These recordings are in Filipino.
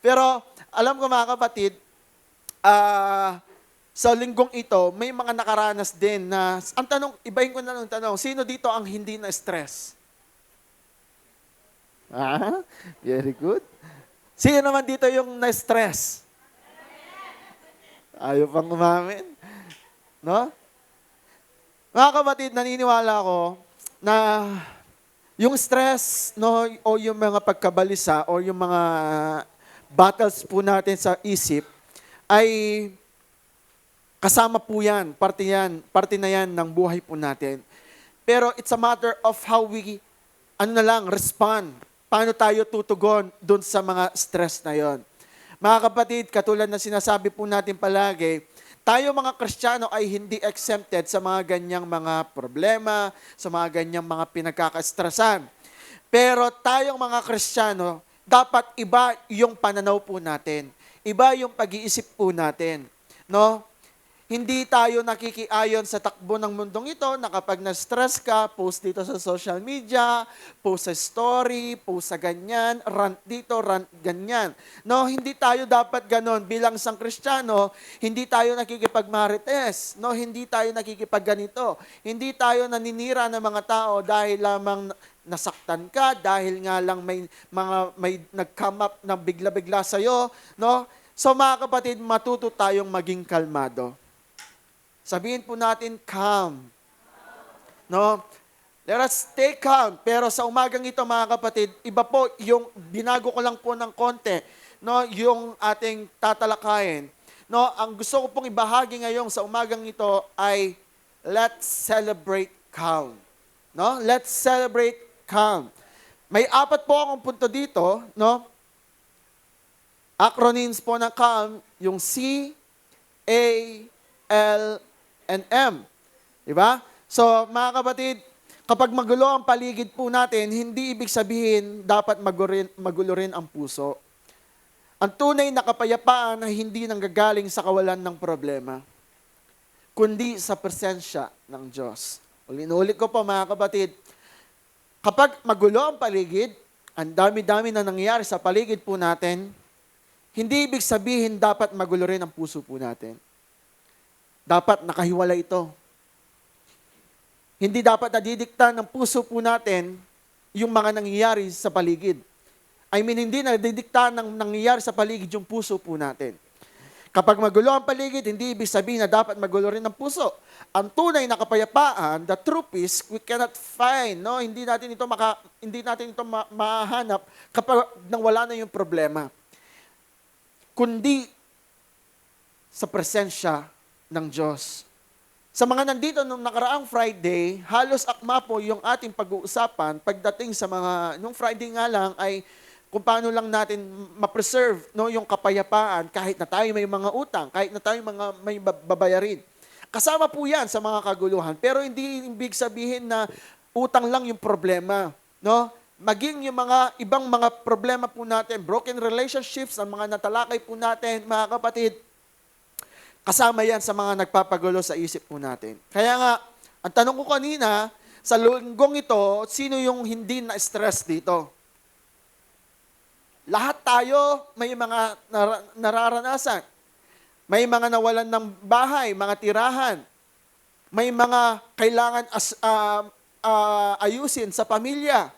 Pero alam ko mga kapatid, sa linggong ito, may mga nakaranas din na, ang tanong, ibahin ko na ng tanong, sino dito ang hindi na-stress? Very good. Sino naman dito yung na-stress? Ayaw pang umamin. No? Mga kapatid, naniniwala ako na yung stress, no, o yung mga pagkabalisa o yung mga battles po natin sa isip ay kasama po yan, parte na yan ng buhay po natin. Pero it's a matter of how we, respond. Paano tayo tutugon dun sa mga stress na yon. Mga kapatid, katulad na sinasabi po natin palagi, tayo mga Kristiyano ay hindi exempted sa mga ganyang mga problema, sa mga ganyang mga pinagkakastrasan. Pero tayong mga Kristiyano, dapat iba yung pananaw po natin. Iba yung pag-iisip po natin. No? Hindi tayo nakikiayon sa takbo ng mundong ito na kapag na-stress ka, post dito sa social media, post sa story, post sa ganyan, rant dito, rant ganyan. No, hindi tayo dapat ganon bilang isang Kristiyano, hindi tayo nakikipagmarites, no, hindi tayo nakikipagganito. Hindi tayo naninira ng mga tao dahil lamang nasaktan ka, dahil nga lang may nag-come up na bigla-bigla sa iyo, no? So mga kapatid, matuto tayong maging kalmado. Sabihin po natin, calm. No? Let us stay calm. Pero sa umagang ito, mga kapatid, iba po yung binago ko lang po ng konti, no, yung ating tatalakayin. No, ang gusto ko pong ibahagi ngayon sa umagang ito ay let's celebrate calm. No? Let's celebrate calm. May 4 po akong punto dito, no? Acronyms po ng calm, yung C, A, L, and M. Diba? So, mga kapatid, kapag magulo ang paligid po natin, hindi ibig sabihin dapat magulo rin ang puso. Ang tunay na kapayapaan ay hindi nanggagaling sa kawalan ng problema, kundi sa presensya ng Diyos. Ulit ko po mga kapatid, kapag magulo ang paligid, ang dami-dami na nangyayari sa paligid po natin, hindi ibig sabihin dapat magulo rin ang puso po natin. Dapat nakahiwalay ito. Hindi dapat nadidikta ng puso po natin yung mga nangyayari sa paligid. Hindi nadidikta ng nangyayari sa paligid yung puso po natin. Kapag magulo ang paligid, hindi ibig sabihin na dapat magulo rin ang puso. Ang tunay na kapayapaan, the true peace, we cannot find, no? Hindi natin ito mahanap kapag nang wala na yung problema. Kundi sa presensya ng Diyos. Sa mga nandito nung nakaraang Friday, halos akma po yung ating pag-uusapan pagdating sa nung Friday nga lang ay kung paano lang natin ma-preserve, no, yung kapayapaan kahit na tayo may mga utang, kahit na tayo may babayarin. Kasama po yan sa mga kaguluhan, pero hindi ibig sabihin na utang lang yung problema. No? Maging yung mga ibang mga problema po natin, broken relationships, ang mga natalakay po natin, mga kapatid, kasama yan sa mga nagpapagulo sa isip po natin. Kaya nga, ang tanong ko kanina, sa linggong ito, sino yung hindi na-stress dito? Lahat tayo may mga nararanasan. May mga nawalan ng bahay, mga tirahan. May mga kailangan ayusin sa pamilya.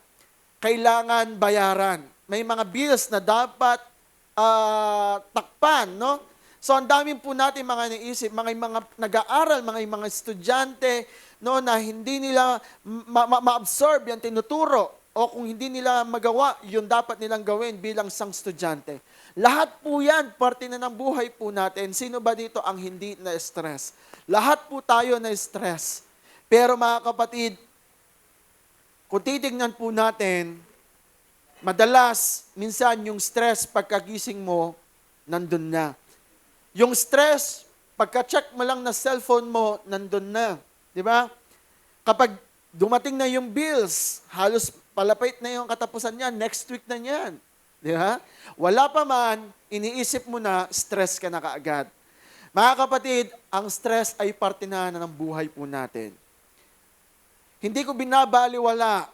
Kailangan bayaran. May mga bills na dapat takpan, no? So, ang dami po natin mga naisip, mga nag-aaral, mga estudyante, no, na hindi nila ma-absorb yung tinuturo o kung hindi nila magawa, yung dapat nilang gawin bilang isang estudyante. Lahat po yan, parte na ng buhay po natin. Sino ba dito ang hindi na-stress? Lahat po tayo na-stress. Pero mga kapatid, kung titignan po natin, madalas, minsan yung stress pagkagising mo, nandun na. Yung stress, pagka-check mo lang na cellphone mo, nandun na. Di ba? Kapag dumating na yung bills, halos palapit na yung katapusan niya, next week na niyan. Di ba? Wala pa man, iniisip mo na, stress ka na kaagad. Mga kapatid, ang stress ay parte na ng buhay po natin. Hindi ko binabaliwala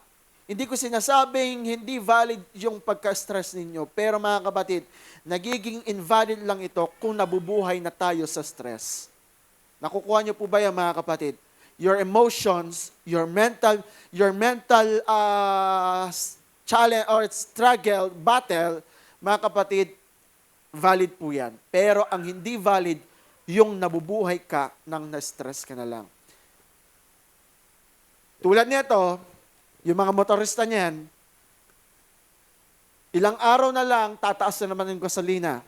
Hindi ko sinasabing hindi valid yung pagka-stress ninyo. Pero mga kapatid, nagiging invalid lang ito kung nabubuhay na tayo sa stress. Nakukuha niyo po ba yan mga kapatid? Your emotions, your mental challenge or struggle, battle, mga kapatid, valid po yan. Pero ang hindi valid, yung nabubuhay ka nang na-stress ka na lang. Tulad nito, yung mga motorista niyan, ilang araw na lang, tataas na naman yung gasolina.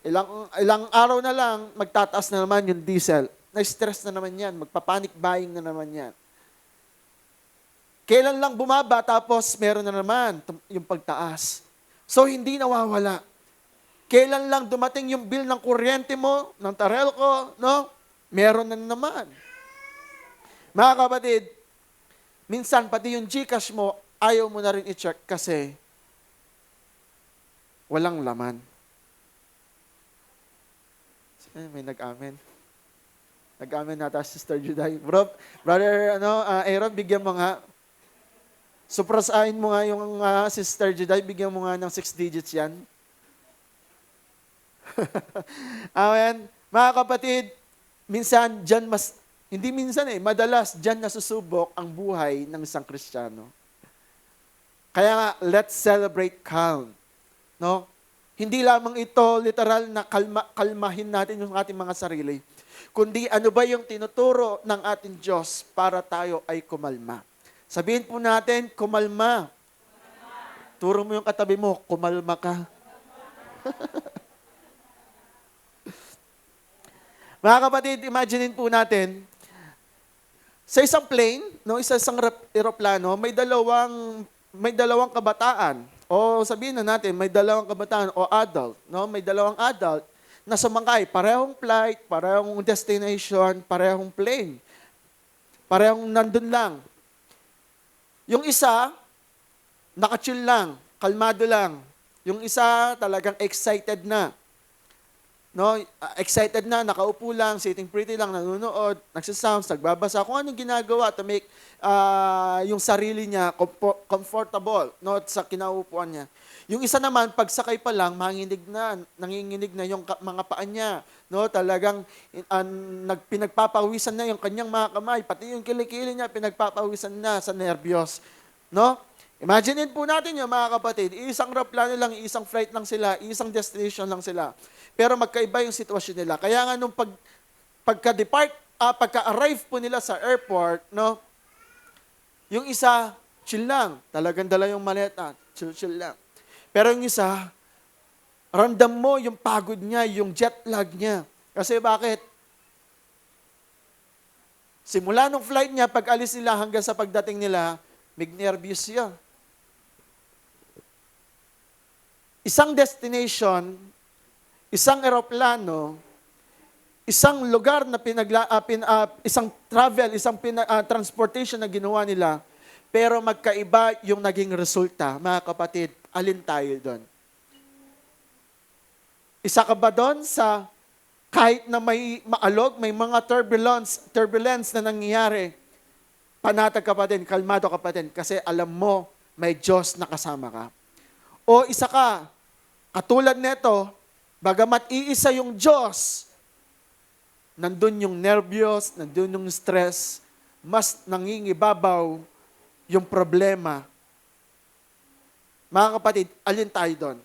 Ilang araw na lang, magtataas na naman yung diesel. Na-stress na naman yan, magpapanic buying na naman yan. Kailan lang bumaba, tapos meron na naman yung pagtaas. So, hindi nawawala. Kailan lang dumating yung bill ng kuryente mo, ng Tarelco, no? Meron na naman. Mga kapatid, minsan, pati yung GCash mo, ayaw mo na rin i-check kasi walang laman. May nag-amen. Nag-amen nata Sister Juday. Brother Aaron, bigyan mo nga. Suprasahin mo nga yung Sister Juday, bigyan mo nga ng 6 digits yan. Amen. Mga kapatid, minsan, madalas dyan nasusubok ang buhay ng isang Kristiyano. Kaya nga, let's celebrate calm. No? Hindi lamang ito literal na kalmahin natin yung ating mga sarili, kundi ano ba yung tinuturo ng ating Diyos para tayo ay kumalma. Sabihin po natin, kumalma. Turo mo yung katabi mo, kumalma ka. Mga kapatid, imaginein po natin, sa isang plane, isang eroplano, may dalawang kabataan. O sabihin na natin, may dalawang kabataan o adult. May dalawang adult na sumakay. Parehong flight, parehong destination, parehong plane. Parehong nandun lang. Yung isa, nakachill lang, kalmado lang. Yung isa, talagang excited na. Excited na, nakaupo lang, sitting pretty lang, nanonood, nagsasounds, nagbabasa, kung anong ginagawa to make yung sarili niya comfortable sa kinaupuan niya. Yung isa naman, pagsakay pa lang, nanginginig na yung mga paa niya. Talagang pinagpapawisan na yung kanyang mga kamay, pati yung kilikili niya, pinagpapawisan na sa nervyos. Imaginein po natin yung mga kapatid, isang aeroplano lang, isang flight lang sila, isang destination lang sila. Pero magkaiba yung sitwasyon nila. Kaya nga nung pagka-arrive po nila sa airport, yung isa, chill lang. Talagang dala yung maleta, chill lang. Pero yung isa, ramdam mo yung pagod niya, yung jet lag niya. Kasi bakit? Simula nung flight niya, pag alis nila hanggang sa pagdating nila, nervous siya. Isang destination, isang eroplano, isang lugar na isang travel, isang transportation na ginawa nila, pero magkaiba yung naging resulta. Mga kapatid, alin tayo doon? Isa ka ba doon sa kahit na may maalog, may mga turbulence na nangyayari, panatag ka pa din, kalmado ka pa din, kasi alam mo, may Diyos na kasama ka. O isa ka, katulad nito, bagamat iisa yung Diyos, nandun yung nervyos, nandun yung stress, mas nangingibabaw yung problema. Mga kapatid, alin tayo doon?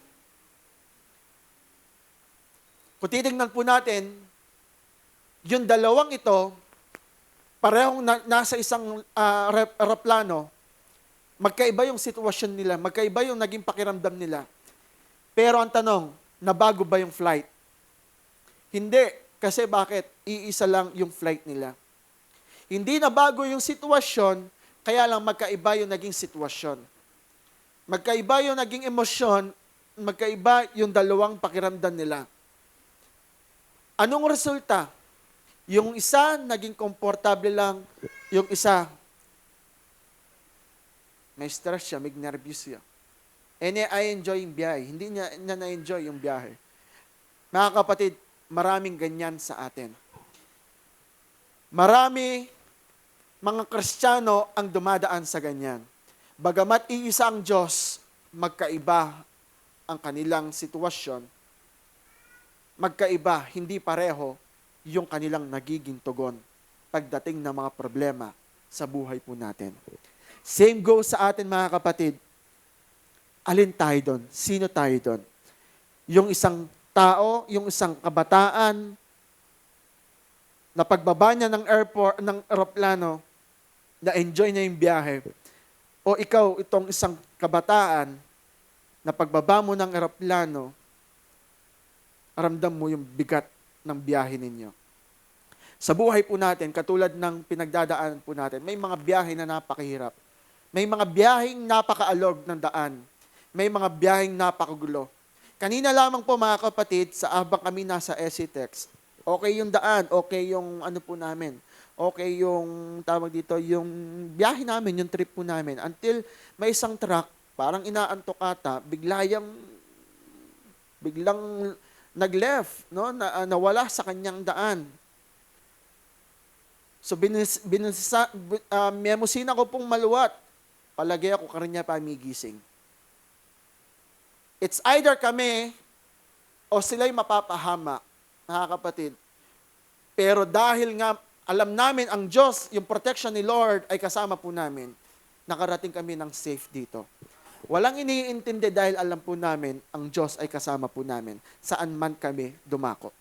Kung titignan po natin, yung dalawang ito, parehong nasa isang aeroplano, magkaiba yung sitwasyon nila, magkaiba yung naging pakiramdam nila. Pero ang tanong, nabago ba yung flight? Hindi. Kasi bakit? Iisa lang yung flight nila. Hindi nabago yung sitwasyon, kaya lang magkaiba yung naging sitwasyon. Magkaiba yung naging emosyon, magkaiba yung dalawang pakiramdam nila. Anong resulta? Yung isa, naging komportable lang. Yung isa, may stress siya, may nervous siya. I enjoy yung biyahe. Hindi niya na-enjoy yung biyahe. Mga kapatid, maraming ganyan sa atin. Marami mga Kristiyano ang dumadaan sa ganyan. Bagamat iisa ang Diyos, magkaiba ang kanilang sitwasyon, magkaiba, hindi pareho yung kanilang nagiging tugon pagdating ng mga problema sa buhay po natin. Same goes sa atin mga kapatid. Alin tayo doon? Sino tayo doon? Yung isang tao, yung isang kabataan, na pagbaba niya ng airport, ng eroplano, na-enjoy niya yung biyahe. O ikaw, itong isang kabataan, na pagbaba mo ng eroplano, ramdam mo yung bigat ng biyahe ninyo. Sa buhay po natin, katulad ng pinagdadaanan po natin, may mga biyahe na napakahirap. May mga biyaheng napakaalog ng daan. May mga biyaheng napakagulo. Kanina lamang po mga kapatid, sa abang kami nasa SCTEX, okay yung daan, okay yung ano po namin, okay yung tawag dito, yung biyahe namin, yung trip po namin. Until may isang truck, parang inaantok ata, biglang nag-left, no? Nawala sa kanyang daan. So memusina ko pong maluwat. Palagay ako kanya pamigising. It's either kami o sila'y mapapahamak, mga kapatid. Pero dahil nga alam namin ang Diyos, yung protection ni Lord ay kasama po namin, nakarating kami ng safe dito. Walang iniintindi dahil alam po namin ang Diyos ay kasama po namin saan man kami dumako.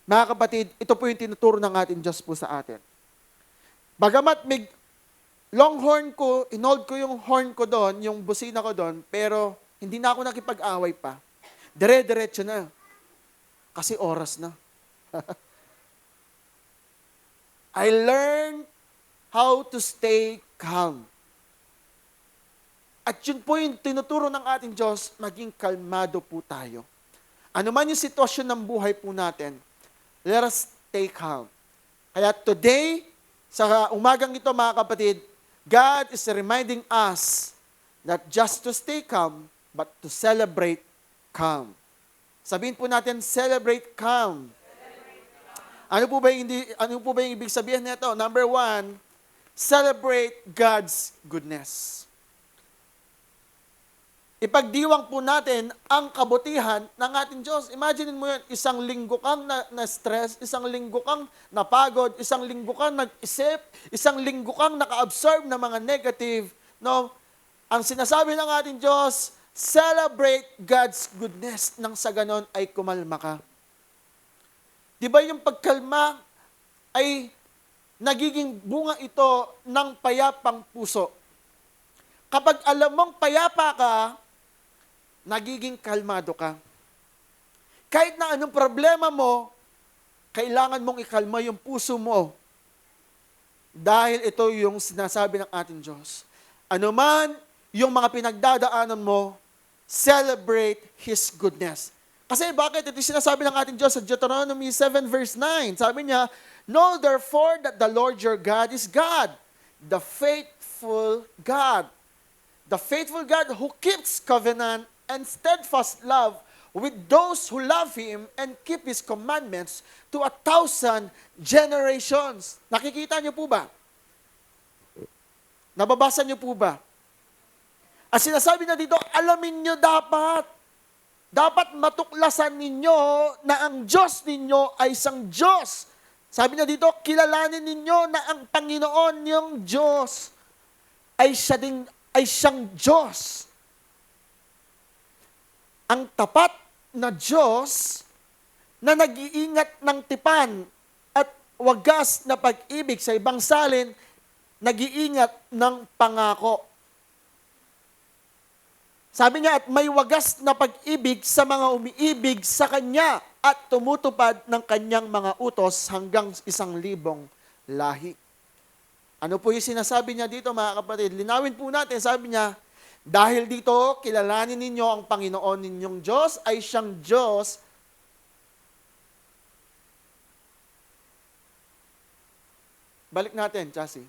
Mga kapatid, ito po yung tinuturo ng ating Diyos po sa atin. Bagamat may long horn ko, inold ko yung horn ko doon, yung busina ko doon, pero hindi na ako nakipag-away pa. Dire-diretso na. Kasi oras na. I learned how to stay calm. At yun po yung tinuturo ng ating Diyos, maging kalmado po tayo. Ano man yung sitwasyon ng buhay po natin, let us stay calm. Kaya today, sa umagang ito mga kapatid, God is reminding us not just to stay calm, but to celebrate calm. Sabihin po natin, celebrate calm. Ano po ba yung ibig sabihin nito? Number 1, celebrate God's goodness. Ipagdiwang po natin ang kabutihan ng ating Diyos. Imagine mo yun, isang linggo kang na-stress, isang linggo kang napagod, isang linggo kang nag-isip, isang linggo kang naka-absorb ng mga negative. No? Ang sinasabi ng ating Diyos, celebrate God's goodness nang sa ganon ay kumalma ka. Di ba yung pagkalma ay nagiging bunga ito ng payapang puso. Kapag alam mong payapa ka, nagiging kalmado ka. Kahit na anong problema mo, kailangan mong ikalma yung puso mo. Dahil ito yung sinasabi ng ating Diyos. Ano man yung mga pinagdadaanan mo, celebrate His goodness. Kasi bakit? Ito yung sinasabi ng ating Diyos sa Deuteronomy 7 verse 9. Sabi niya, know therefore that the Lord your God is God, the faithful God. The faithful God who keeps covenant and steadfast love with those who love Him and keep His commandments to 1,000 generations. Nakikita niyo po ba? Nababasa niyo po ba? Ang sinasabi na dito, alamin niyo dapat matuklasan ninyo na ang Diyos ninyo ay isang Diyos. Sabi niya dito, kilalanin ninyo na ang Panginoon niyong Diyos ay siyang Diyos. Ang tapat na Diyos na nag-iingat ng tipan at wagas na pag-ibig, sa ibang salin, nag-iingat ng pangako. Sabi niya, at may wagas na pag-ibig sa mga umiibig sa Kanya at tumutupad ng Kanyang mga utos hanggang 1,000 lahi. Ano po yung sinasabi niya dito mga kapatid? Linawin po natin, sabi niya, dahil dito, kilalanin ninyo ang Panginoon ninyong Diyos ay siyang Diyos. Balik natin, Chasi.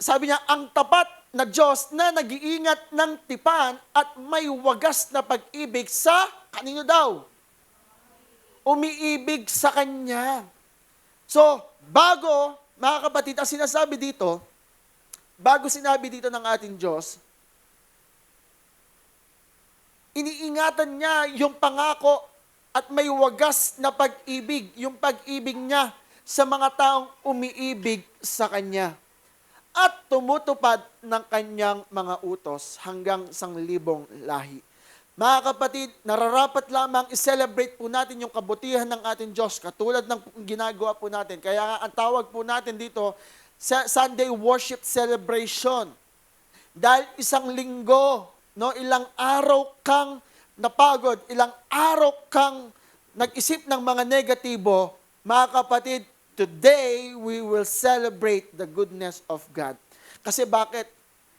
Sabi niya, ang tapat na Diyos na nag-iingat ng tipan at may wagas na pag-ibig sa kanino daw? Umiibig sa Kanya. So, bago Mga kapatid, ang sinasabi dito, bago sinabi dito ng ating Diyos, iniingatan niya yung pangako at may wagas na pag-ibig, yung pag-ibig niya sa mga taong umiibig sa Kanya. At tumutupad ng Kanyang mga utos hanggang 1,000 lahi. Mga kapatid, nararapat lamang i-celebrate po natin yung kabutihan ng ating Diyos, katulad ng ginagawa po natin. Kaya nga, ang tawag po natin dito, sa Sunday Worship Celebration. Dahil isang linggo, no, ilang araw kang napagod, ilang araw kang nag-isip ng mga negatibo, mga kapatid, today we will celebrate the goodness of God. Kasi bakit?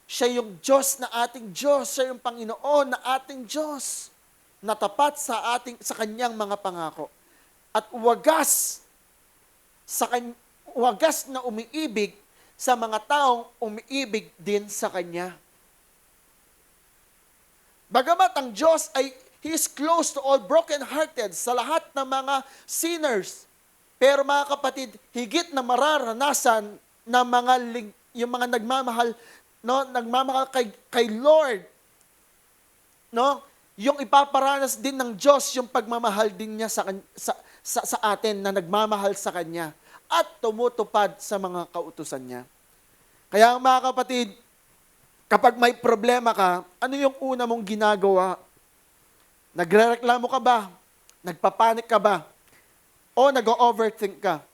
Siya yung Diyos na ating Diyos, siya yung Panginoon na ating Diyos, na tapat sa kanyang mga pangako. At wagas na umiibig sa mga taong umiibig din sa Kanya. Bagamat ang Diyos ay He is close to all broken-hearted, sa lahat ng mga sinners. Pero mga kapatid, higit na mararanasan ng yung mga nagmamahal, no, nagmamahal kay Lord, no, yung ipaparanas din ng Diyos yung pagmamahal din niya sa atin na nagmamahal sa Kanya at tumutupad sa mga kautusan niya. Kaya mga kapatid, kapag may problema ka, ano yung una mong ginagawa? Nagrereklamo ka ba? Nagpapanik ka ba? O nag-overthink ka?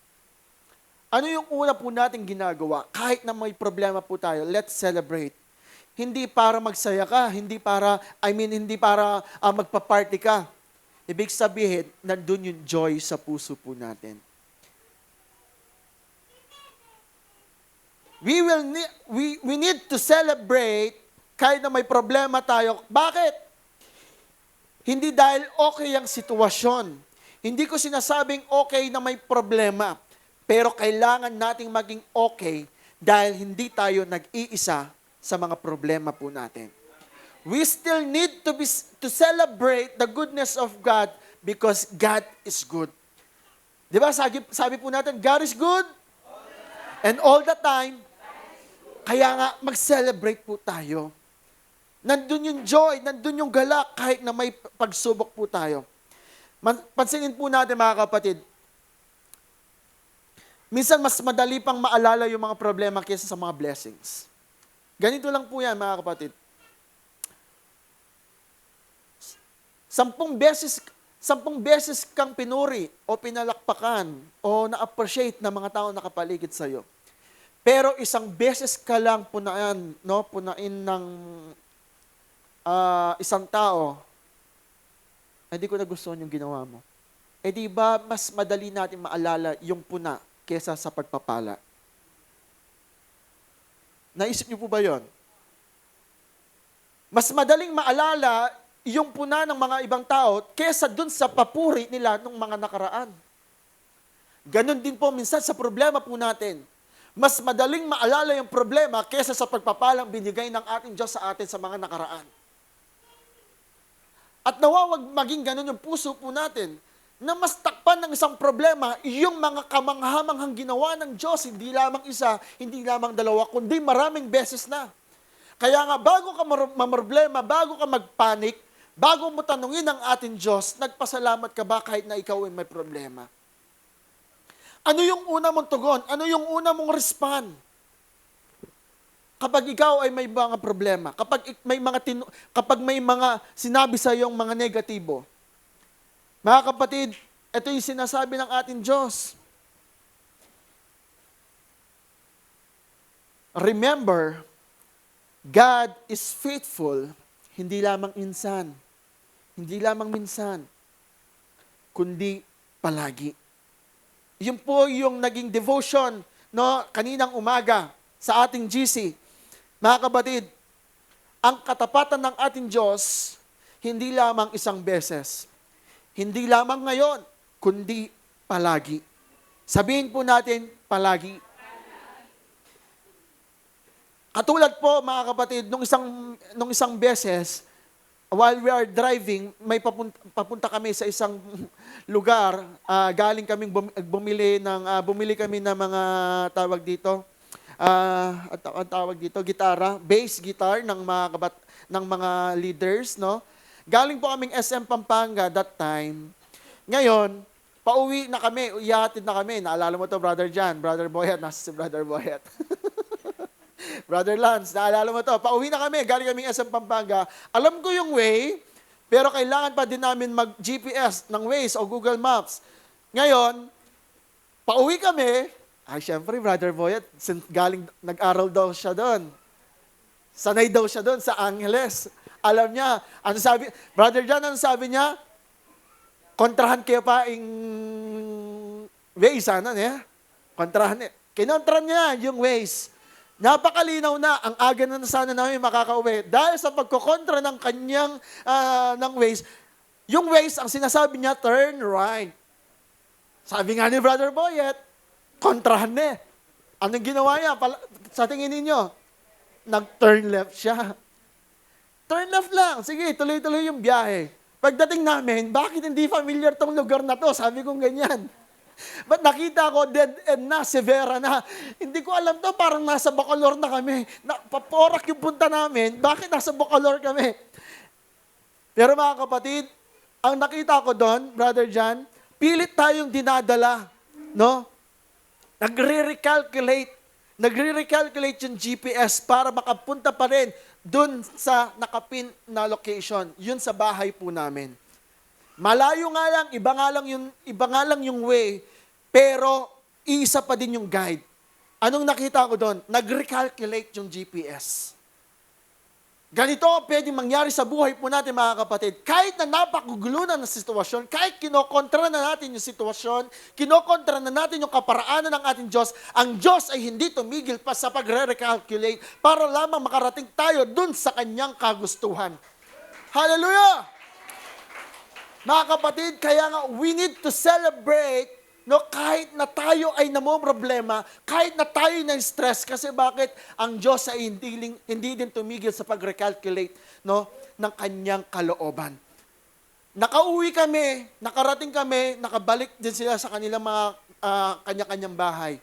Ano yung una po natin ginagawa? Kahit na may problema po tayo, let's celebrate. Hindi para magsaya ka, hindi para magpa-party ka. Ibig sabihin, nandun yung joy sa puso po natin. We need to celebrate kahit na may problema tayo. Bakit? Hindi dahil okay ang sitwasyon. Hindi ko sinasabing okay na may problema. Pero kailangan nating maging okay dahil hindi tayo nag-iisa sa mga problema po natin. We still need to celebrate the goodness of God because God is good. Di ba? Sabi po natin, God is good. And all the time, kaya nga, mag-celebrate po tayo. Nandun yung joy, nandun yung galak, kahit na may pagsubok po tayo. Pansinin po natin mga kapatid, minsan mas madali pang maalala yung mga problema kaysa sa mga blessings. Ganito lang po yan mga kapatid. 10 beses kang pinuri o pinalakpakan o na-appreciate ng mga tao nakapaligid sa'yo. Pero 1 beses ka lang punain ng isang tao, hindi ko nagustuhan yung ginawa mo. Di ba mas madali natin maalala yung puna kesa sa pagpapala? Naisip niyo po ba yon? Mas madaling maalala yung puna ng mga ibang tao kesa dun sa papuri nila ng mga nakaraan. Ganon din po minsan sa problema po natin. Mas madaling maalala yung problema kesa sa pagpapalang binigay ng ating Diyos sa atin sa mga nakaraan. At nawawag maging ganun yung puso po natin na mas takpan ng isang problema yung mga kamanghamanghang ginawa ng Diyos, hindi lamang isa, hindi lamang dalawa, kundi maraming beses na. Kaya nga, bago ka mamroblema, bago ka magpanik, bago mo tanungin ang ating Diyos, nagpasalamat ka ba kahit na ikaw ay may problema? Ano yung una mong tugon? Ano yung una mong respond? Kapag ikaw ay may mga problema, kapag may mga sinabi sa iyong mga negatibo. Mga kapatid, ito yung sinasabi ng ating Diyos. Remember, God is faithful, hindi lamang minsan, kundi palagi. Yun po yung naging devotion kaninang umaga sa ating GC. Mga kapatid, ang katapatan ng ating Diyos, hindi lamang 1 beses. Hindi lamang ngayon, kundi palagi. Sabihin po natin, palagi. Katulad po, mga kapatid, nung isang beses, while we are driving, may papunta kami sa isang lugar, galing kaming bumili kami ng mga tawag dito, ang tawag dito, gitara, bass guitar ng ng mga leaders, no? Galing po kaming SM Pampanga that time. Ngayon, pauwi na kami, ihatid na kami. Naalala mo to, Brother Jan, Brother Boyet, nasa si Brother Boyet. Brother Lance, naalala mo to, pauwi na kami, galing kaming SM Pampanga. Alam ko yung way, pero kailangan pa din namin mag-GPS ng Waze o Google Maps. Ngayon, pauwi kami, syempre, Brother Boyet, galing, nag-aral daw siya doon. Sanay daw siya doon sa Angeles. Alam niya, ano sabi, Brother John, ano sabi niya? Kontrahan kayo pa yung Waze, ano niya? Kontrahan niya. Kinontra niya yung Waze. Napakalinaw na, ang aga na sana namin makakauwi. Dahil sa pagkokontra ng kanyang ng Waze, yung Waze, ang sinasabi niya, turn right. Sabi nga ni Brother Boyet, kontrahan na. Anong ginawa niya? Sa tingin ninyo, nag-turn left siya. Turn left lang. Sige, tuloy-tuloy yung biyahe. Pagdating namin, bakit hindi familiar tong lugar na to? Sabi kong ganyan. But nakita ko, dead end na, severa na. Hindi ko alam to, parang nasa Bacolor na kami. Paporak yung punta namin, bakit nasa Bacolor kami? Pero mga kapatid, ang nakita ko doon, Brother John, pilit tayong dinadala, no? Nagre-recalculate yung GPS para makapunta pa rin dun sa nakapin na location, yun sa bahay po namin. Malayo nga lang, iba nga lang yung way, pero isa pa din yung guide. Anong nakita ko doon? Nag-recalculate yung GPS. Ganito ang pwedeng mangyari sa buhay po natin, mga kapatid. Kahit na napakugulo na sitwasyon, kahit kinokontra na natin yung sitwasyon, kinokontra na natin yung kaparaanan ng ating Diyos, ang Diyos ay hindi tumigil pa sa pagre-recalculate para lamang makarating tayo dun sa kanyang kagustuhan. Hallelujah! Mga kapatid, kaya nga we need to celebrate, no, kahit na tayo ay namomroblema, kahit na tayo na stress, kasi bakit ang Diyos ay hindi din tumigil sa pag-recalculate, no, ng kanyang kalooban. Nakauwi kami, nakarating kami, nakabalik din sila sa kanilang mga kanya-kanyang bahay.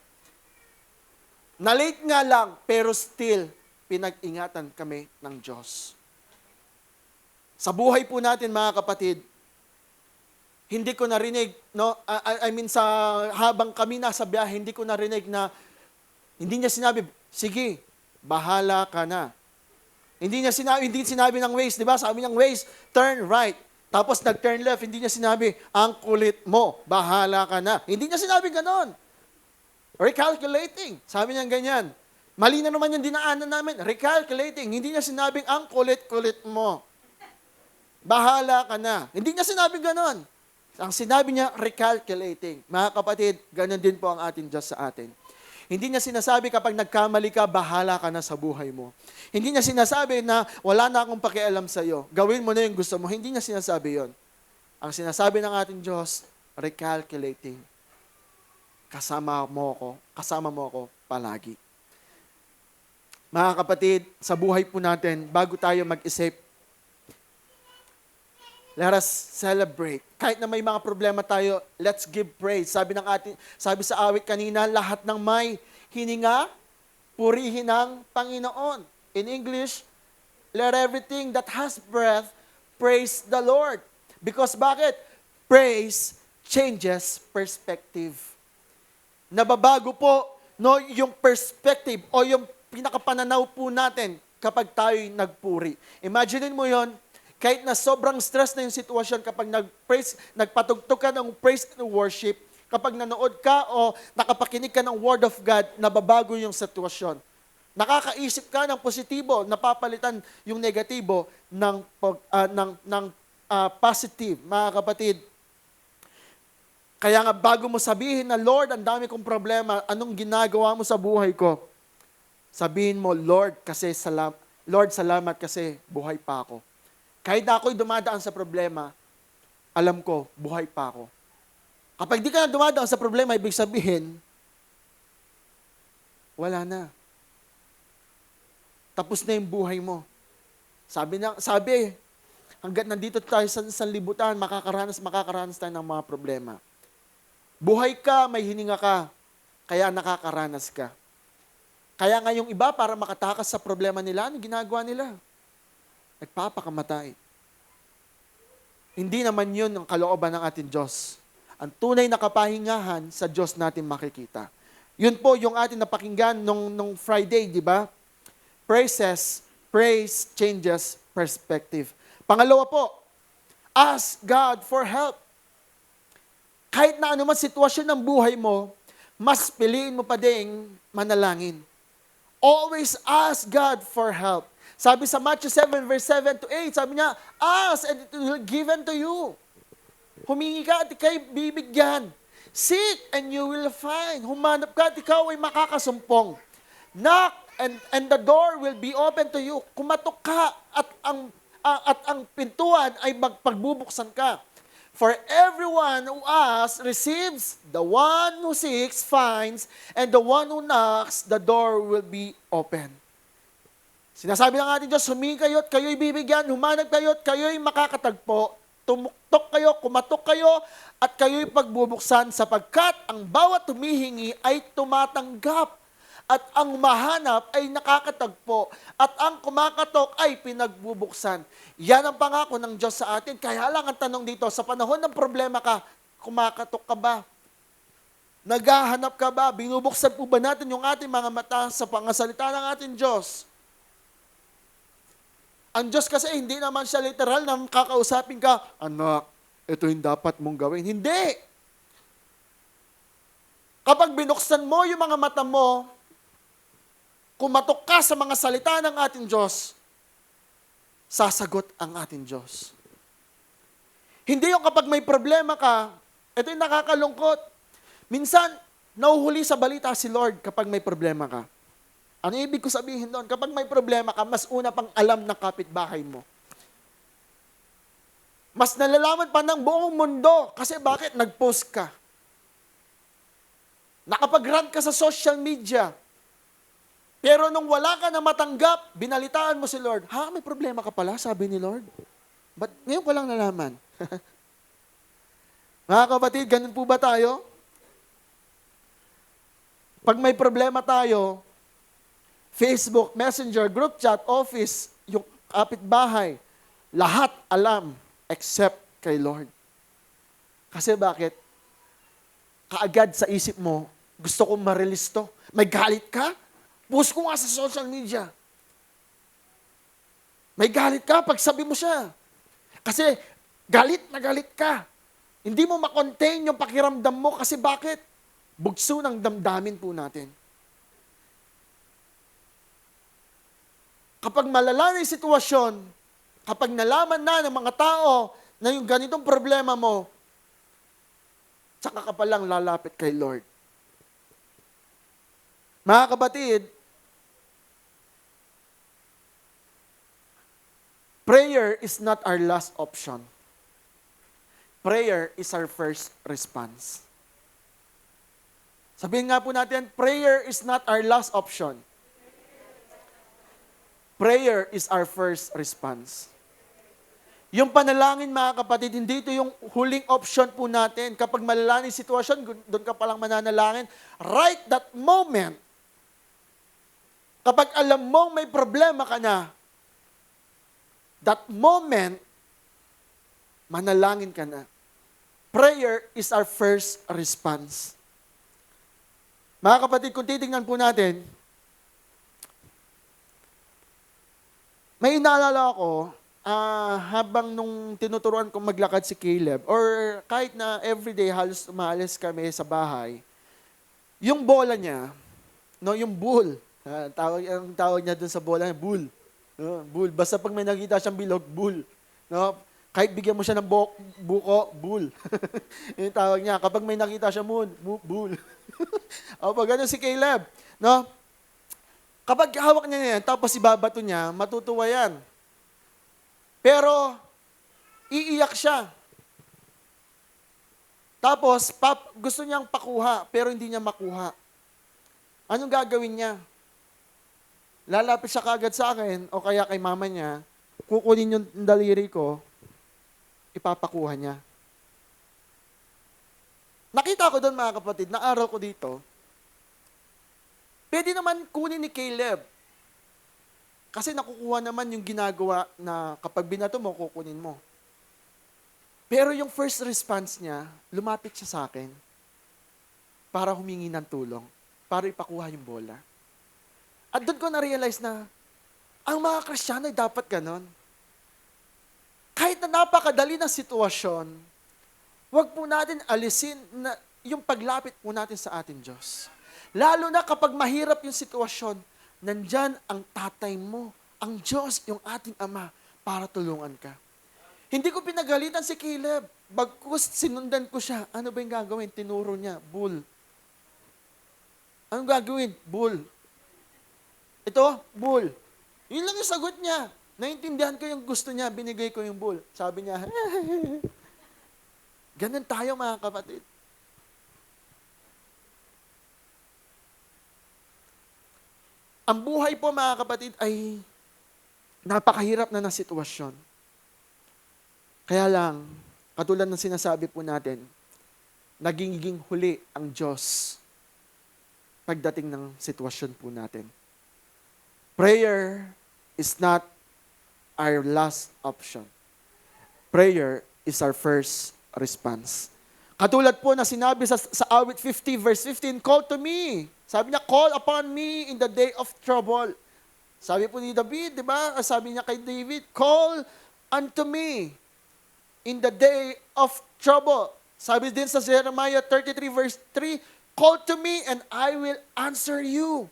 Na-late nga lang, pero still, pinag-ingatan kami ng Diyos. Sa buhay po natin, mga kapatid, hindi ko narinig, no? Sa habang kami nasa biyahe, hindi ko narinig na, hindi niya sinabi, sige, bahala ka na. Hindi sinabi ng Waze, di ba? Sabi ng Waze, turn right. Tapos nag-turn left, hindi niya sinabi, ang kulit mo, bahala ka na. Hindi niya sinabi ganon. Recalculating. Sabi niya ganyan. Mali na naman yung dinaanan namin. Recalculating. Hindi niya sinabing, ang kulit-kulit mo. Bahala ka na. Hindi niya sinabi ganon. Ang sinabi niya, recalculating. Mga kapatid, ganun din po ang ating Diyos sa atin. Hindi niya sinasabi kapag nagkamali ka, bahala ka na sa buhay mo. Hindi niya sinasabi na wala na akong pakialam sa iyo. Gawin mo na yung gusto mo. Hindi niya sinasabi yon. Ang sinasabi ng ating Diyos, recalculating. Kasama mo ko palagi. Mga kapatid, sa buhay po natin, bago tayo mag-isip, let us celebrate. Kahit na may mga problema tayo, let's give praise. Sabi sa awit kanina, lahat ng may hininga, purihin ang Panginoon. In English, let everything that has breath praise the Lord. Because bakit? Praise changes perspective. Nababago po, no, yung perspective o yung pinakapananaw po natin kapag tayo'y nagpuri. Imagine mo yon. Kahit na sobrang stress na yung sitwasyon, kapag nagpatugtog ka ng praise and worship, kapag nanood ka o nakapakinig ka ng Word of God, nababago yung sitwasyon. Nakakaisip ka ng positibo, napapalitan yung negatibo ng positive, mga kapatid. Kaya nga bago mo sabihin na, Lord, ang dami kong problema, anong ginagawa mo sa buhay ko? Sabihin mo, Lord, salamat kasi buhay pa ako. Kahit na ako'y dumadaan sa problema, alam ko, buhay pa ako. Kapag di ka na dumadaan sa problema, ibig sabihin, wala na. Tapos na yung buhay mo. Sabi, hanggat nandito tayo sa sanlibutan, makakaranas tayo ng mga problema. Buhay ka, may hininga ka, kaya nakakaranas ka. Kaya nga yung iba, para makatakas sa problema nila, ano ginagawa nila? Nagpapakamatay. Hindi naman yun ang kalooban ng ating Diyos. Ang tunay na kapahingahan sa Diyos natin makikita. Yun po yung ating napakinggan nung Friday, di ba? Praise changes perspective. Pangalawa po, ask God for help. Kahit na anuman sitwasyon ng buhay mo, mas piliin mo pa ding manalangin. Always ask God for help. Sabi sa Matthew 7 verse 7 to 8, sabi niya, ask and it will be given to you. Humingi ka at ikaw'y bibigyan. Seek and you will find. Humanap ka at ikaw ay makakasumpong. Knock and the door will be open to you. Kumatok ka at ang pintuan ay pagbubuksan ka. For everyone who asks receives, the one who seeks finds, and the one who knocks, the door will be open. Sinasabi ng ating Diyos, humingi kayo at kayo'y bibigyan, humanap kayo at kayo'y makakatagpo, tumuktok kayo, kumatok kayo, at kayo'y pagbubuksan sapagkat ang bawat humihingi ay tumatanggap, at ang mahanap ay nakakatagpo, at ang kumakatok ay pinagbubuksan. Yan ang pangako ng Diyos sa atin. Kaya lang ang tanong dito, sa panahon ng problema ka, kumakatok ka ba? Naghahanap ka ba? Binubuksan po ba natin yung ating mga mata sa pangasalita ng ating Diyos? Ang Diyos kasi hindi naman siya literal na kakausapin ka, anak, ito yung dapat mong gawin. Hindi. Kapag binuksan mo yung mga mata mo, kumatok ka sa mga salita ng ating Diyos, sasagot ang ating Diyos. Hindi yung kapag may problema ka, ito yung nakakalungkot. Minsan, nahuhuli sa balita si Lord kapag may problema ka. Ano ibig ko sabihin doon? Kapag may problema ka, mas una pang alam ng kapitbahay mo. Mas nalalaman pa ng buong mundo. Kasi bakit? Nag-post ka. Nakapag-rant ka sa social media. Pero nung wala ka na matanggap, binalitaan mo si Lord. Ha, may problema ka pala, sabi ni Lord. Ba't ngayon ko lang nalaman? Mga kapatid, ganun po ba tayo? Pag may problema tayo, Facebook, Messenger, group chat, office, yung kapitbahay, lahat alam except kay Lord. Kasi bakit? Kaagad sa isip mo, gusto kong ma-release to. May galit ka? Post ko nga sa social media. May galit ka pag sabi mo siya. Kasi galit na galit ka. Hindi mo makontain yung pakiramdam mo kasi bakit? Bugso ng damdamin po natin. Kapag malala na yung sitwasyon, kapag nalaman na ng mga tao na yung ganitong problema mo, tsaka ka palang lalapit kay Lord. Mga kapatid, prayer is not our last option. Prayer is our first response. Sabihin nga po natin, prayer is not our last option. Prayer is our first response. Yung panalangin, mga kapatid, hindi ito yung huling option po natin. Kapag malala yung sitwasyon, doon ka palang mananalangin. Right that moment, kapag alam mong may problema ka na, that moment, manalangin ka na. Prayer is our first response. Mga kapatid, kung titignan po natin, may inaalala ako, habang nung tinuturuan kong maglakad si Caleb, or kahit na everyday halos umalis kami sa bahay, yung bola niya, no, yung bull, ang tawag niya dun sa bola, bull. No, bull. Basta pag may nakita siyang bilog, bull. No, kahit bigyan mo siya ng buko, bull. Yung tawag niya. Kapag may nakita siya bull. O pag gano'n si Caleb, no? Kapag hawak niya yan, tapos ibabato niya, matutuwa yan. Pero, iiyak siya. Tapos, gusto niyang pakuha, pero hindi niya makuha. Anong gagawin niya? Lalapit siya kagad sa akin, o kaya kay mama niya, kukunin yung daliri ko, ipapakuha niya. Nakita ko doon mga kapatid, naaral ko dito, pwede naman kunin ni Caleb. Kasi nakukuha naman yung ginagawa na kapag binato mo, kukunin mo. Pero yung first response niya, lumapit siya sa akin para humingi ng tulong, para ipakuha yung bola. At doon ko na-realize na, ang mga Kristiyano ay dapat ganon. Kahit na napakadali ng sitwasyon, huwag po natin alisin na yung paglapit po natin sa ating Diyos. Lalo na kapag mahirap yung sitwasyon, nandyan ang tatay mo, ang Diyos, yung ating Ama, para tulungan ka. Hindi ko pinagalitan si Caleb. Bagkus sinundan ko siya. Ano ba yung gagawin? Tinuro niya, bull. Anong gagawin? Bull. Ito, bull. Yun lang yung sagot niya. Naintindihan ko yung gusto niya, binigay ko yung bull. Sabi niya, ganun tayo mga kapatid. Ang buhay po mga kapatid ay napakahirap na sitwasyon. Kaya lang, katulad ng sinasabi po natin, nagiging huli ang Diyos pagdating ng sitwasyon po natin. Prayer is not our last option. Prayer is our first response. Katulad po na sinabi sa awit 50 verse 15, call to me. Sabi niya, call upon me in the day of trouble. Sabi po ni David, di ba? Sabi niya kay David, call unto me in the day of trouble. Sabi din sa Jeremiah 33 verse 3, call to me and I will answer you.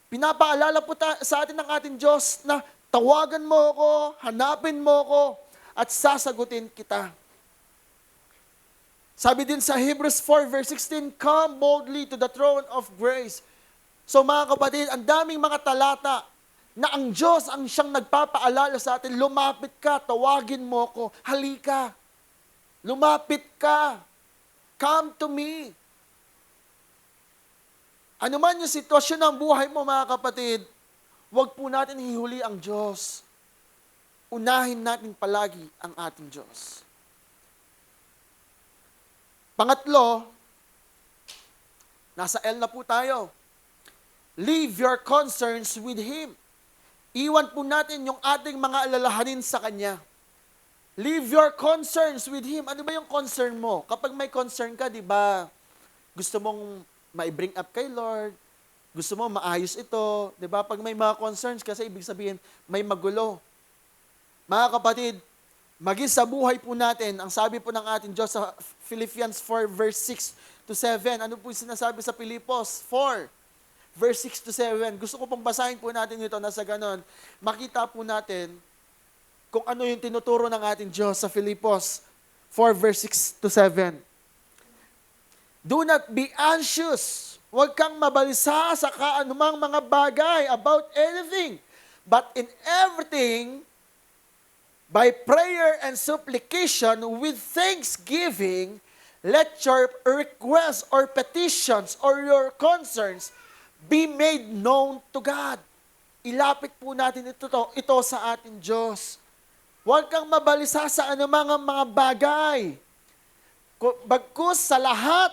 Pinapaalala po sa atin ng ating Diyos na tawagan mo ako, hanapin mo ako, at sasagutin kita. Sabi din sa Hebrews 4 verse 16, come boldly to the throne of grace. So mga kapatid, ang daming mga talata na ang Diyos ang siyang nagpapaalala sa atin, lumapit ka, tawagin mo ko, halika. Lumapit ka. Come to me. Ano man yung sitwasyon ng buhay mo mga kapatid, huwag po natin hihuli ang Diyos. Unahin natin palagi ang ating Diyos. Pangatlo, nasa L na po tayo. Leave your concerns with Him. Iwan po natin yung ating mga alalahanin sa Kanya. Leave your concerns with Him. Ano ba yung concern mo? Kapag may concern ka, di ba, gusto mong ma-bring up kay Lord, gusto mo maayos ito, di ba? Pag may mga concerns, kasi ibig sabihin, may magulo. Mga kapatid, maging sa buhay po natin, ang sabi po ng ating Diyos sa Philippians 4 verse 6 to 7, ano po yung sinasabi sa Pilipos 4? Verse 6 to 7. Gusto ko pong basahin po natin ito na sa ganon. Makita po natin kung ano yung tinuturo ng ating Diyos sa Filipos 4 verse 6 to 7. Do not be anxious. Huwag kang mabalisa sa kaanumang mga bagay about anything. But in everything, by prayer and supplication with thanksgiving, let your requests or petitions or your concerns be made known to God. Ilapit po natin ito sa ating Diyos. Huwag kang mabalisa sa anumang mga bagay. Bagkus sa lahat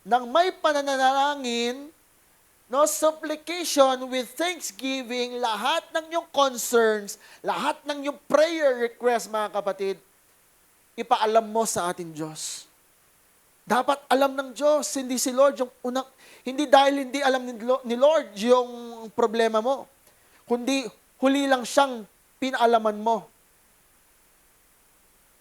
ng may pananalangin, no, supplication with thanksgiving, lahat ng iyong concerns, lahat ng iyong prayer request, mga kapatid, ipaalam mo sa ating Diyos. Dapat alam ng Diyos, hindi si Lord yung unang, hindi dahil hindi alam ni Lord yung problema mo, kundi huli lang siyang pinaalaman mo.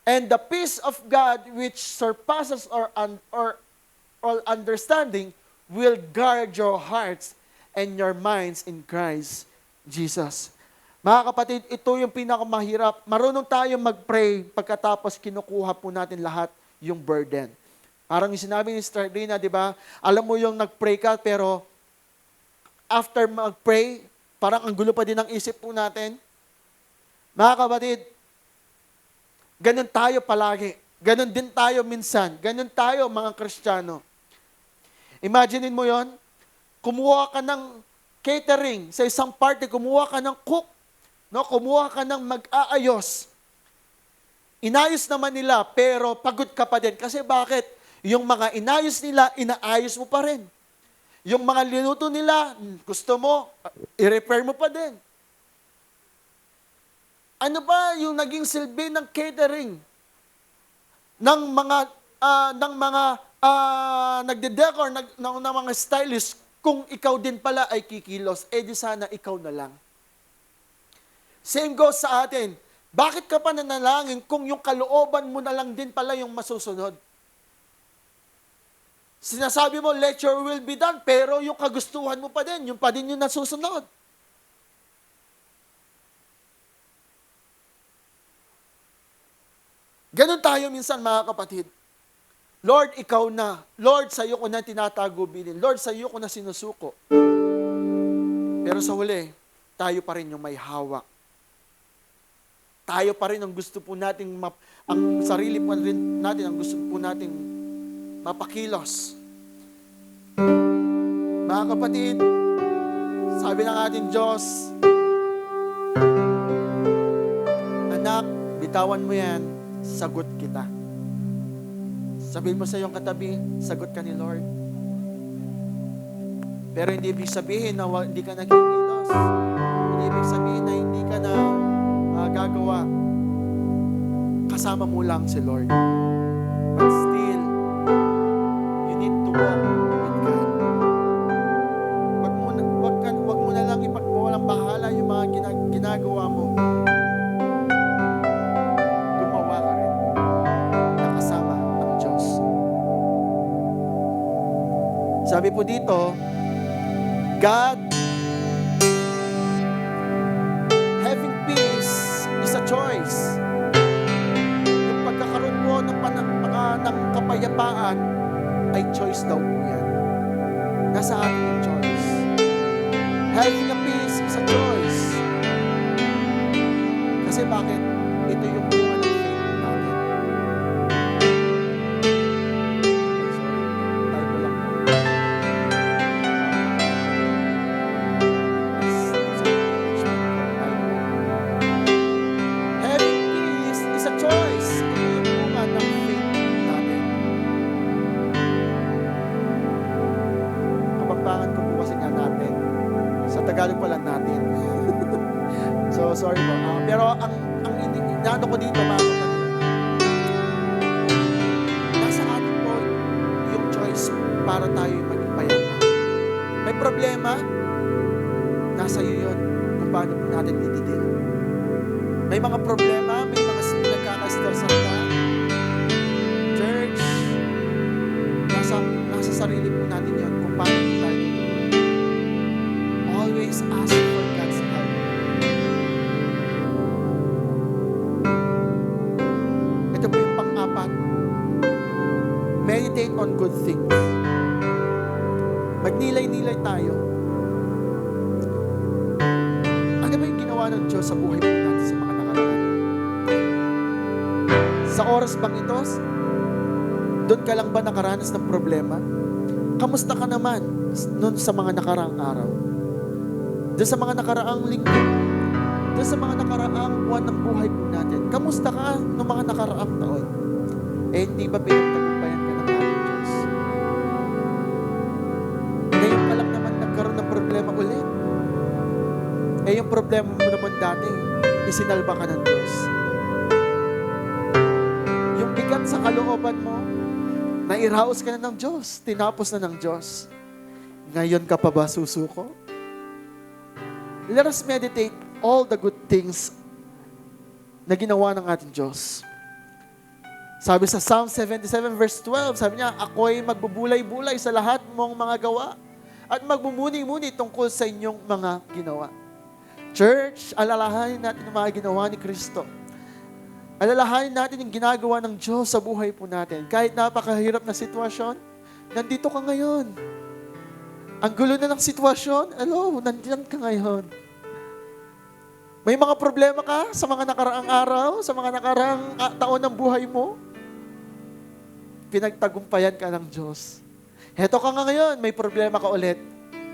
And the peace of God which surpasses all understanding will guard your hearts and your minds in Christ Jesus. Mga kapatid, ito yung pinakamahirap. Marunong tayong mag-pray pagkatapos kinukuha po natin lahat yung burden. Parang yung sinabi ni Sister Rina, di ba? Alam mo yung nag-pray ka, pero after mag-pray, parang ang gulo pa din ang isip po natin. Mga kapatid, ganun tayo palagi. Ganun din tayo minsan. Ganun tayo mga Kristiyano. Imaginein mo yon, kumuha ka ng catering sa isang party, kumuha ka ng cook, No, kumuha ka ng mag-aayos. Inayos naman nila, pero pagod ka pa din. Kasi bakit? Yung mga inayos nila, inaayos mo pa rin. Yung mga linuto nila, gusto mo, i-repair mo pa din. Ano ba yung naging silbi ng catering? Ng mga nagde-decor, ng mga stylist, kung ikaw din pala ay kikilos, di sana ikaw na lang. Same goes sa atin. Bakit ka pa nanalangin kung yung kalooban mo na lang din pala yung masusunod? Sinasabi mo, let your will be done, pero yung kagustuhan mo pa din, yung pa din yung nasusunod. Ganon tayo minsan, mga kapatid. Lord, ikaw na. Lord, sa iyo ko na tinatagubilin. Lord, sa iyo ko na sinusuko. Pero sa huli, tayo pa rin yung may hawak. Tayo pa rin ang gusto po nating, ang sarili po rin natin, ang gusto po nating mapakilos. Mga kapatid, sabi ng ating Diyos, anak, bitawan mo yan, sagot kita. Sabihin mo sa iyong katabi, sagot ka ni Lord. Pero hindi ibig sabihin na hindi ka nagkikilos. Hindi ibig sabihin na hindi ka na gagawa. Kasama mo lang si Lord. But still, you need to walk with God. Wag mo na lang ipagpawalang bahala yung mga ginagawa mo. Gumawa ka rin. Nakasama ng Diyos. Sabi po dito, God, having peace is a choice. Yung pagkakaroon mo ng kapayapaan ay choice daw po yan. Nasa atin yung choice. Having a peace is a choice. Kasi bakit? Ito yung bunga ng faith natin. Tayo ko lang po. Having peace is a choice. Ito yung bunga ng faith natin. Kapagpangan ko po kasi nga natin. Sa Tagalog pa lang natin. So, sorry po. Pero ang inaano ko dito, mga kapatid, nasa atin po yung choice para tayo maging payapa. May problema, nasa iyo yun kung paano po natin dididil. May mga problema, may mga nagkakastorsan ka. Church, nasa sarili po natin yun kung paano po tayo dididil. Always ask for God's help. Ito po yung pang-apat. Meditate on good things. Magnilay-nilay tayo. Ano ba yung ginawa ng Diyos sa buhay po natin sa mga nakaraan? Sa oras bang ito, doon ka lang ba nakaranas ng problema? Kamusta ka naman noon sa mga nakaraang araw? Doon sa mga nakaraang linggo, doon sa mga nakaraang buwan ng buhay po natin, kamusta ka noong mga nakaraang taon? Hindi ba pinagtagumpayan ka ng ating Diyos? Ngayon ka lang naman nagkaroon ng problema ulit. Yung problema mo naman dati, isinalba ka ng Diyos. Yung bigat sa kalooban mo, nairaos ka na ng Diyos, tinapos na ng Diyos. Ngayon ka pa ba susuko? Let us meditate all the good things na ginawa ng ating Diyos. Sabi sa Psalm 77 verse 12, sabi niya, ako'y magbubulay-bulay sa lahat mong mga gawa at magmumuni-muni tungkol sa inyong mga ginawa. Church, alalahanin natin ang mga ginawa ni Kristo. Alalahanin natin yung ginagawa ng Diyos sa buhay po natin. Kahit napakahirap na sitwasyon, nandito ka ngayon. Ang gulo na ng sitwasyon, nandiyan ka ngayon. May mga problema ka sa mga nakaraang araw, sa mga nakaraang taon ng buhay mo. Pinagtagumpayan ka ng Diyos. Heto ka nga ngayon, may problema ka ulit.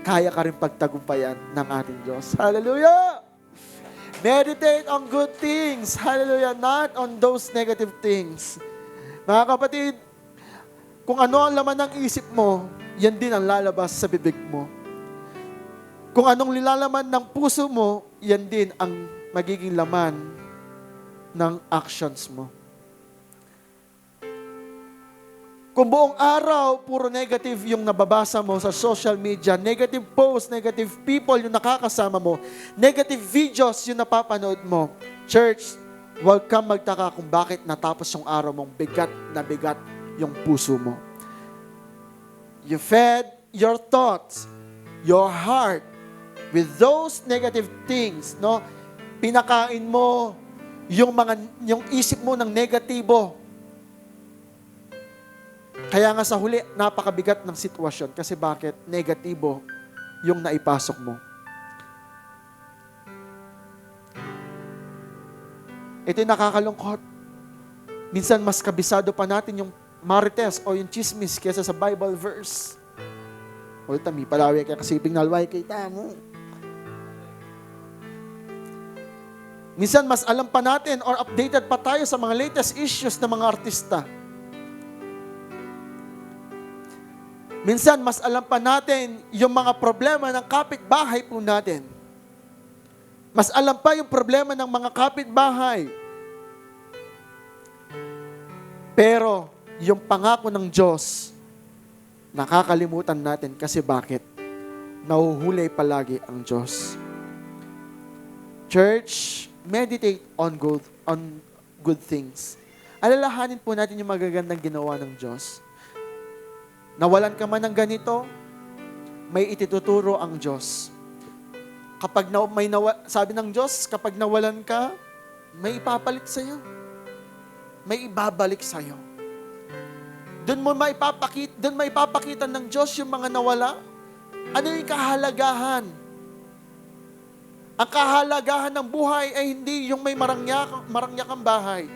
Kaya ka rin pagtagumpayan ng ating Diyos. Hallelujah! Meditate on good things. Hallelujah. Not on those negative things. Mga kapatid, kung ano ang laman ng isip mo, yan din ang lalabas sa bibig mo. Kung anong nilalaman ng puso mo, yan din ang magiging laman ng actions mo. Kung buong araw, puro negative yung nababasa mo sa social media, negative posts, negative people yung nakakasama mo, negative videos yung napapanood mo, church, huwag kang magtaka kung bakit natapos yung araw mong bigat na bigat yung puso mo. You fed your thoughts, your heart, with those negative things, no? Pinakain mo yung isip mo ng negatibo. Kaya nga sa huli, napakabigat ng sitwasyon. Kasi bakit? Negatibo yung naipasok mo. Ito yung nakakalungkot. Minsan mas kabisado pa natin yung marites o yung chismis kesa sa Bible verse. Ultami, palawi kaya kasiping nalway kay tamo. Minsan mas alam pa natin or updated pa tayo sa mga latest issues ng mga artista. Minsan, mas alam pa natin yung mga problema ng kapitbahay po natin. Mas alam pa yung problema ng mga kapitbahay. Pero, yung pangako ng Diyos, nakakalimutan natin kasi bakit? Nahuhulay palagi ang Diyos. Church, meditate on good things. Alalahanin po natin yung magagandang ginawa ng Diyos. Nawalan ka man ng ganito, may ituturo ang Diyos. Sabi ng Diyos, kapag nawalan ka, may ipapalit sa'yo. May ibabalik sa'yo. Doon maipapakita ng Diyos yung mga nawala. Ano yung kahalagahan? Ang kahalagahan ng buhay ay hindi yung may marangyakang bahay.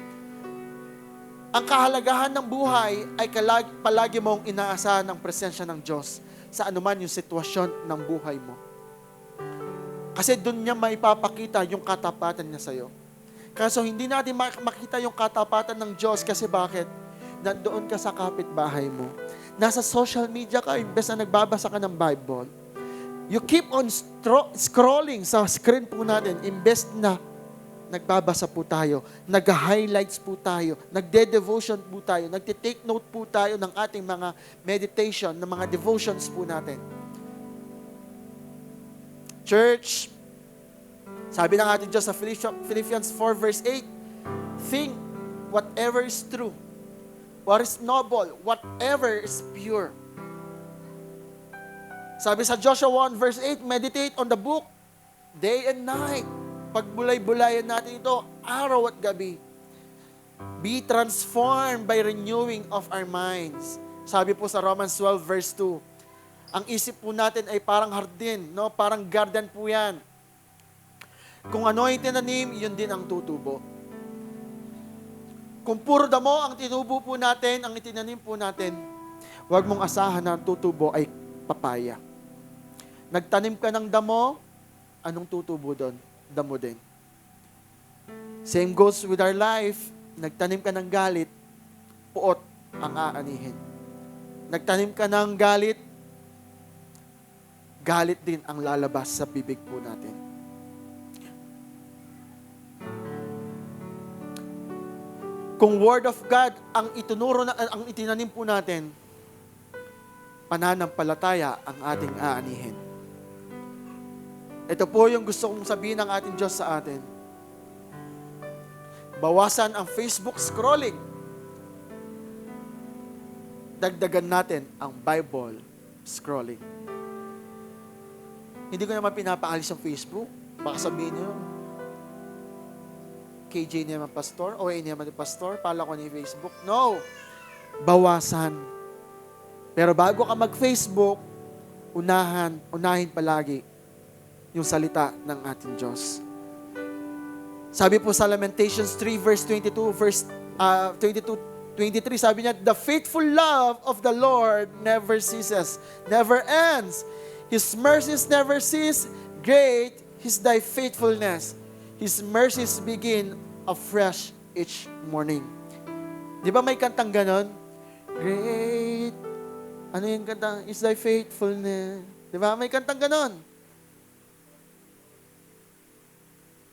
Ang kahalagahan ng buhay ay palagi mong inaasahan ang presensya ng Diyos sa anuman yung sitwasyon ng buhay mo. Kasi doon niya maipapakita yung katapatan niya sa'yo. Kaso hindi natin makita yung katapatan ng Diyos kasi bakit? Nandoon ka sa kapitbahay mo. Nasa social media ka, imbes na nagbabasa ka ng Bible. You keep on scrolling sa screen po natin, imbes na nagbabasa po tayo, nag-highlights po tayo, nagde-devotion po tayo, nagte-take note po tayo ng ating mga meditation, ng mga devotions po natin. Church, sabi ng ating Diyos sa Philippians 4 verse 8, think whatever is true, what is noble, whatever is pure. Sabi sa Joshua 1 verse 8, meditate on the book day and night. Pagbulay-bulayan natin ito, araw at gabi. Be transformed by renewing of our minds. Sabi po sa Romans 12 verse 2, ang isip po natin ay parang hardin, no? Parang garden po yan. Kung ano ay tinanim, yun din ang tutubo. Kung puro damo ang tinubo po natin, ang itinanim po natin, huwag mong asahan na ang tutubo ay papaya. Nagtanim ka ng damo, anong tutubo doon? Damo din. Same goes with our life. Nagtanim ka ng galit, puot ang aanihin. Nagtanim ka ng galit, galit din ang lalabas sa bibig po natin. Kung Word of God ang itinanim po natin, pananampalataya ang ating aanihin. Ito po yung gusto kong sabihin ng ating Diyos sa atin. Bawasan ang Facebook scrolling. Dagdagan natin ang Bible scrolling. Hindi ko naman pinapaalis ang Facebook. Baka sabihin nyo, KJ naman pastor, OA naman pastor, pala ko ni Facebook. No! Bawasan. Pero bago ka mag-Facebook, unahin palagi yung salita ng ating Diyos. Sabi po sa Lamentations 3 verse 22, verse 23, sabi niya, the faithful love of the Lord never ceases, never ends. His mercies never cease, great is thy faithfulness. His mercies begin afresh each morning. Di ba may kantang ganon? Great. Ano yung kantang? Is thy faithfulness. Di ba? May kantang ganon.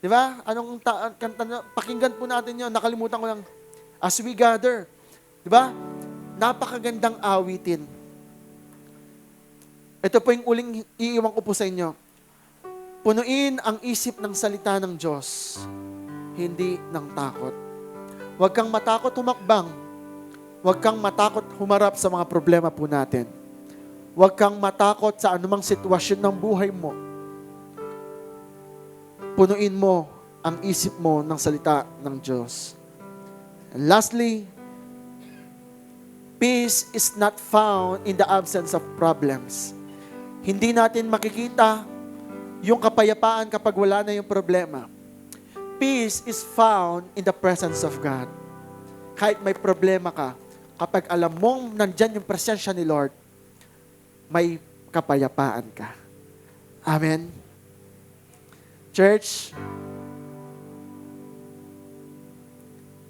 Di ba? Anong kanta na? Pakinggan po natin yun. Nakalimutan ko lang. As we gather. Di ba? Napakagandang awitin. Ito po yung uling iiwan ko po sa inyo. Punuin ang isip ng salita ng Diyos, hindi ng takot. Huwag kang matakot humakbang. Huwag kang matakot humarap sa mga problema po natin. Huwag kang matakot sa anumang sitwasyon ng buhay mo. Punuin mo ang isip mo ng salita ng Diyos. And lastly, peace is not found in the absence of problems. Hindi natin makikita yung kapayapaan kapag wala na yung problema. Peace is found in the presence of God. Kahit may problema ka, kapag alam mong nandyan yung presensya ni Lord, may kapayapaan ka. Amen? Church,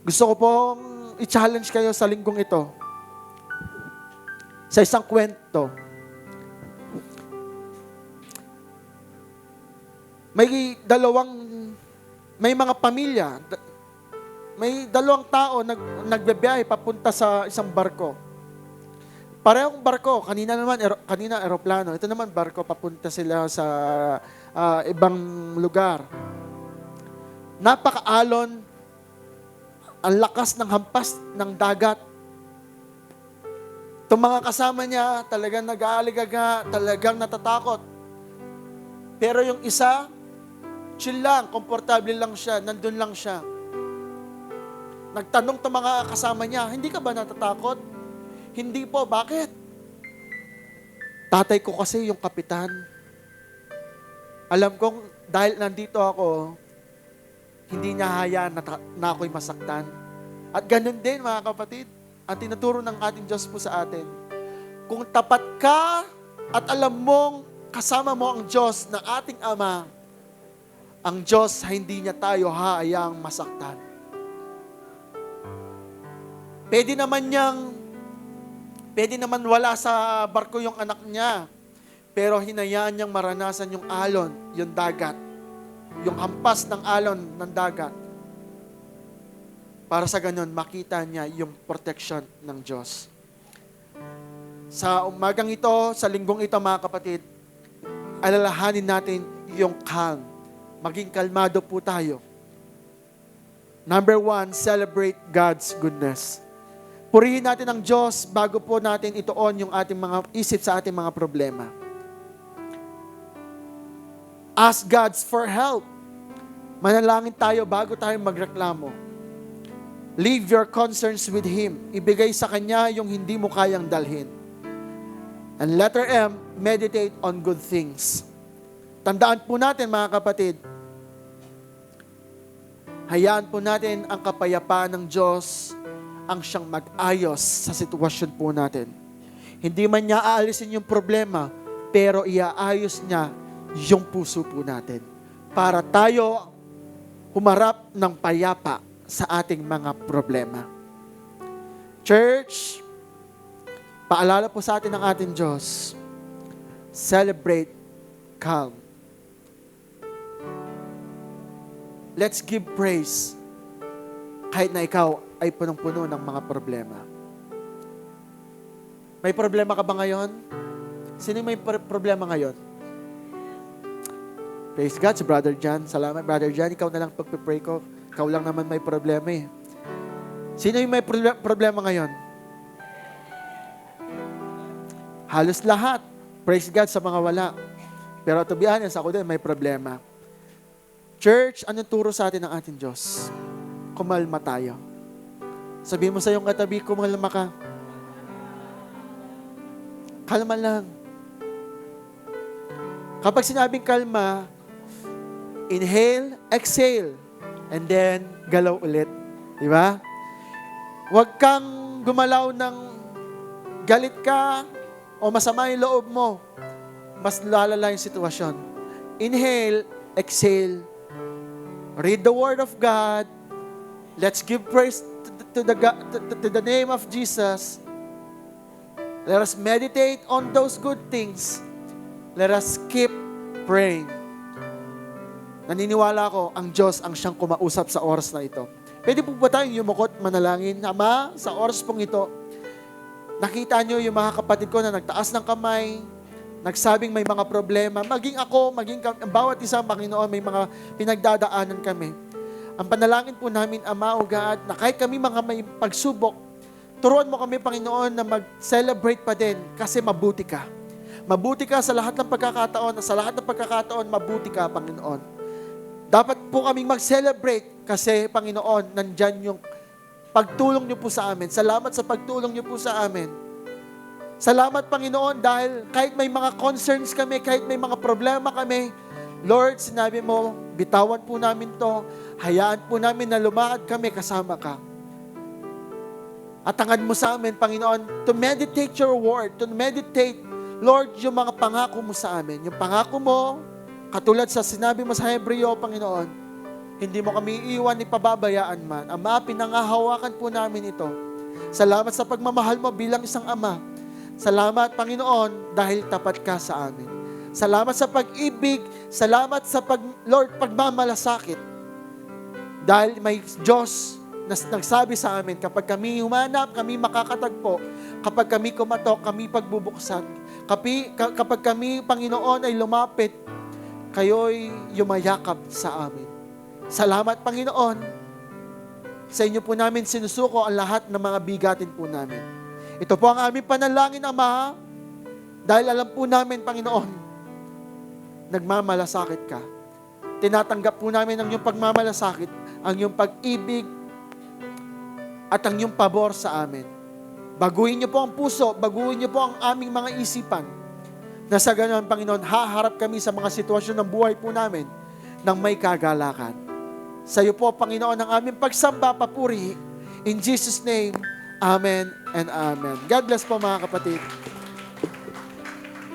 gusto ko pong i-challenge kayo sa linggong ito sa isang kwento. May mga pamilya, may dalawang tao nagbebiyahe papunta sa isang barko. Parehong barko, kanina eroplano, ito naman barko, papunta sila sa ibang lugar. Napakaalon, ang lakas ng hampas ng dagat. Itong mga kasama niya, talagang nag-aaligaga, talagang natatakot. Pero yung isa, chill lang, komportable lang siya, nandun lang siya. Nagtanong itong mga kasama niya, hindi ka ba natatakot? Hindi po, bakit? Tatay ko kasi yung kapitan. Alam kong dahil nandito ako, hindi niya hayaan na ako'y masaktan. At ganun din mga kapatid, ang tinuturo ng ating Diyos po sa atin. Kung tapat ka at alam mong kasama mo ang Diyos na ating Ama, ang Diyos hindi niya tayo haayang masaktan. Pwede naman wala sa barko yung anak niya, pero hinayaan niyang maranasan yung alon, yung dagat, yung hampas ng alon ng dagat. Para sa ganun, makita niya yung protection ng Diyos. Sa umagang ito, sa linggong ito mga kapatid, alalahanin natin yung calm. Maging kalmado po tayo. Number 1, celebrate God's goodness. Purihin natin ang Diyos bago po natin ituon yung ating mga isip sa ating mga problema. Ask God for help. Manalangin tayo bago tayo magreklamo. Leave your concerns with Him. Ibigay sa Kanya yung hindi mo kayang dalhin. And letter M, meditate on good things. Tandaan po natin mga kapatid, hayaan po natin ang kapayapaan ng Diyos ang siyang mag-ayos sa sitwasyon po natin. Hindi man niya aalisin yung problema, pero iaayos niya yung puso po natin para tayo humarap ng payapa sa ating mga problema. Church, paalala po sa atin ng ating Diyos, celebrate calm. Let's give praise kahit na ikaw ay punong-puno ng mga problema. May problema ka ba ngayon? Sino may problema ngayon? Praise God, si Brother John. Salamat, Brother John. Ikaw na lang pagpipray ko. Ikaw lang naman may problema eh. Sino yung may problema ngayon? Halos lahat. Praise God sa mga wala. Pero to be honest, ako din may problema. Church, anong turo sa atin ng ating Diyos? Kumalma tayo. Sabihin mo sa iyong katabi, kumalma ka. Kalma lang. Kapag sinabing kalma, inhale, exhale, and then galaw ulit. Di ba? Huwag kang gumalaw ng galit ka o masama yung loob mo. Mas lalala yung sitwasyon. Inhale, exhale, read the Word of God. Let's give praise to the name of Jesus. Let us meditate on those good things. Let us keep praying. Naniniwala ako, ang Diyos ang siyang kumausap sa oras na ito. Pwede po ba tayong yumukot, manalangin? Ama, sa oras pong ito, nakita nyo yung mga kapatid ko na nagtaas ng kamay, nagsabing may mga problema. Maging ako, ang bawat isa, Panginoon, may mga pinagdadaanan kami. Ang panalangin po namin, Ama, O God, na kahit kami mga may pagsubok, turuan mo kami, Panginoon, na mag-celebrate pa din kasi mabuti ka. Mabuti ka sa lahat ng pagkakataon, sa lahat ng pagkakataon, mabuti ka, Panginoon. Dapat po kaming mag-celebrate kasi, Panginoon, nandyan yung pagtulong niyo po sa amin. Salamat sa pagtulong niyo po sa amin. Salamat, Panginoon, dahil kahit may mga concerns kami, kahit may mga problema kami, Lord, sinabi mo, bitawan po namin to, hayaan po namin na lumakad kami kasama ka. At hangad mo sa amin, Panginoon, to meditate your word, to meditate, Lord, yung mga pangako mo sa amin. Yung pangako mo, katulad sa sinabi mo sa Hebreo, Panginoon, hindi mo kami iiwan ni pababayaan man. Ama, pinangahawakan po namin ito. Salamat sa pagmamahal mo bilang isang ama. Salamat, Panginoon, dahil tapat ka sa amin. Salamat sa pag-ibig, salamat sa Lord, pagmamalasakit. Dahil may Diyos na nagsabi sa amin, kapag kami humanap, kami makakatagpo. Kapag kami kumatok, kami pagbubuksan. Kapag kami, Panginoon, ay lumapit, kayo'y yumayakap sa amin. Salamat, Panginoon. Sa inyo po namin sinusuko ang lahat ng mga bigatin po namin. Ito po ang aming panalangin, Ama, dahil alam po namin, Panginoon, nagmamalasakit ka. Tinatanggap po namin ang iyong pagmamalasakit, ang iyong pag-ibig, at ang iyong pabor sa amin. Baguhin niyo po ang puso, baguhin niyo po ang aming mga isipan, na sa ganoon, Panginoon, haharap kami sa mga sitwasyon ng buhay po namin ng may kagalakan. Sa iyo po, Panginoon, ang aming pagsamba, papuri. In Jesus' name, Amen and Amen. God bless po, mga kapatid.